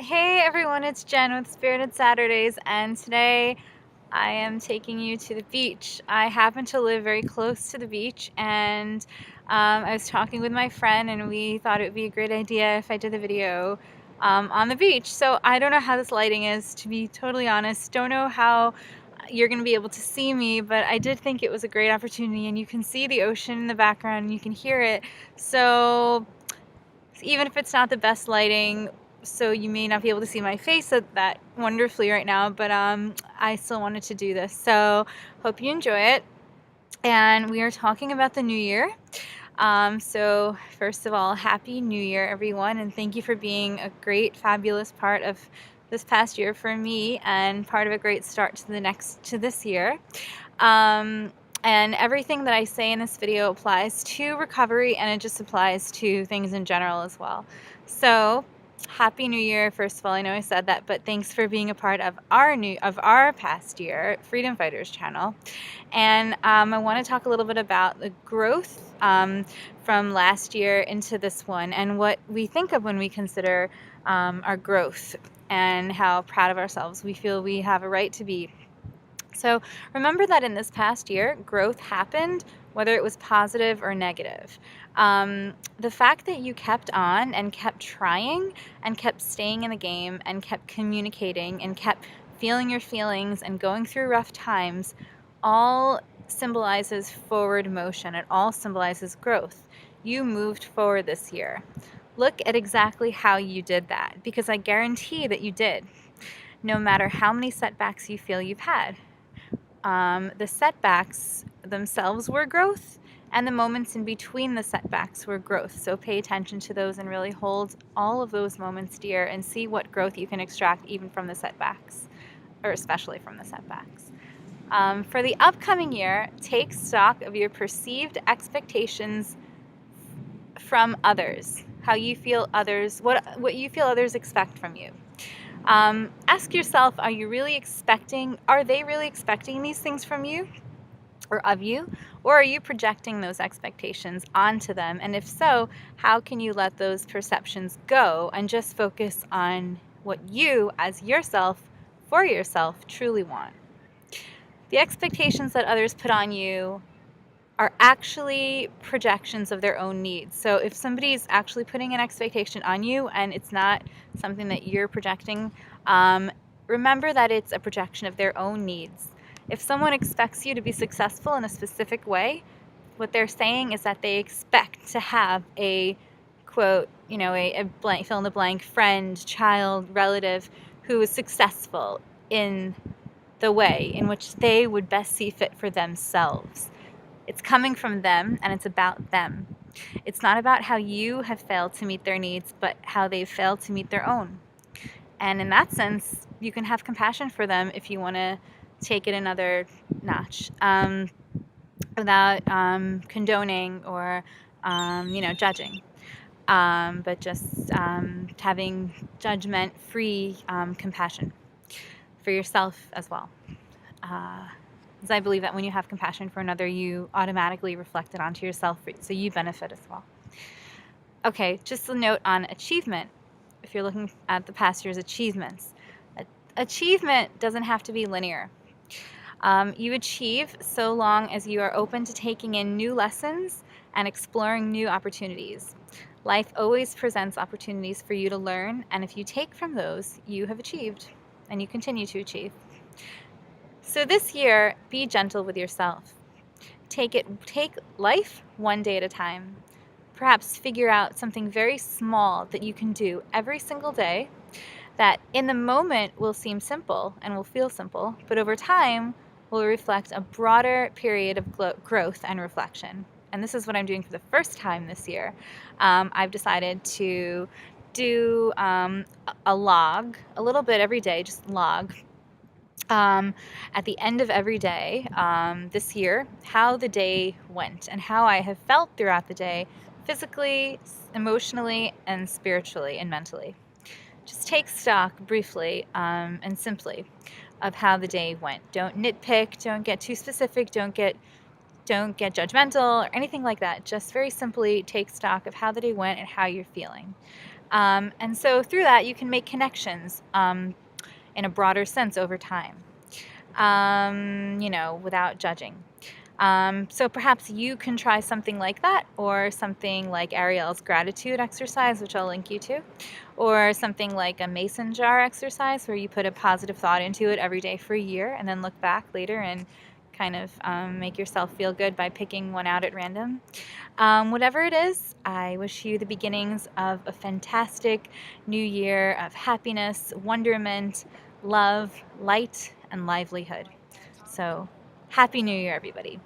Hey everyone, it's Jen with Spirited Saturdays, and today I am taking you to the beach. I happen to live very close to the beach, and I was talking with my friend, and we thought it would be a great idea if I did a video on the beach. So I don't know how this lighting is, to be totally honest. Don't know how you're going to be able to see me, but I did think it was a great opportunity, and you can see the ocean in the background, and you can hear it. So even if it's not the best lighting, so you may not be able to see my face that wonderfully right now, but I still wanted to do this. So hope you enjoy it. And we are talking about the new year. So first of all, Happy New Year, everyone, and thank you for being a great, fabulous part of this past year for me, and part of a great start to this year. And everything that I say in this video applies to recovery, and it just applies to things in general as well. So Happy New Year, first of all. I know I said that, but thanks for being a part of our past year, Freedom Fighters channel. And I want to talk a little bit about the growth from last year into this one, and what we think of when we consider our growth, and how proud of ourselves we feel we have a right to be. So remember that in this past year, growth happened, whether it was positive or negative. The fact that you kept on and kept trying and kept staying in the game and kept communicating and kept feeling your feelings and going through rough times all symbolizes forward motion. It all symbolizes growth. You moved forward this year. Look at exactly how you did that, because I guarantee that you did, no matter how many setbacks you feel you've had. The setbacks themselves were growth, and the moments in between the setbacks were growth. So pay attention to those and really hold all of those moments dear, and see what growth you can extract even from the setbacks, or especially from the setbacks. For the upcoming year, take stock of your perceived expectations from others, how you feel others, what you feel others expect from you. Ask yourself, are they really expecting these things from you or of you? Or are you projecting those expectations onto them? And if so, how can you let those perceptions go and just focus on what you, as yourself, for yourself, truly want? The expectations that others put on you are actually projections of their own needs. So if somebody's actually putting an expectation on you and it's not something that you're projecting, remember that it's a projection of their own needs. If someone expects you to be successful in a specific way, what they're saying is that they expect to have a quote, a blank, fill in the blank, friend, child, relative who is successful in the way in which they would best see fit for themselves. It's coming from them, and it's about them. It's not about how you have failed to meet their needs, but how they've failed to meet their own. And in that sense, you can have compassion for them if you want to take it another notch, without condoning or judging, but just having judgment-free compassion for yourself as well. Because I believe that when you have compassion for another, you automatically reflect it onto yourself, so you benefit as well. Okay, just a note on achievement. If you're looking at the past year's achievements, achievement doesn't have to be linear. You achieve so long as you are open to taking in new lessons and exploring new opportunities. Life always presents opportunities for you to learn, and if you take from those, you have achieved, and you continue to achieve. So this year, be gentle with yourself. Take life one day at a time. Perhaps figure out something very small that you can do every single day that in the moment will seem simple and will feel simple, but over time will reflect a broader period of growth and reflection. And this is what I'm doing for the first time this year. I've decided to do a log, a little bit every day, just log, at the end of every day this year, how the day went and how I have felt throughout the day, physically, emotionally, and spiritually and mentally. Just take stock briefly and simply of how the day went. Don't nitpick, don't get too specific, don't get judgmental or anything like that. Just very simply take stock of how the day went and how you're feeling. And so through that, you can make connections in a broader sense over time, without judging. So perhaps you can try something like that, or something like Ariel's gratitude exercise, which I'll link you to, or something like a mason jar exercise where you put a positive thought into it every day for a year and then look back later and kind of make yourself feel good by picking one out at random. Whatever it is, I wish you the beginnings of a fantastic new year of happiness, wonderment, love, light, and livelihood. So, Happy New Year, everybody.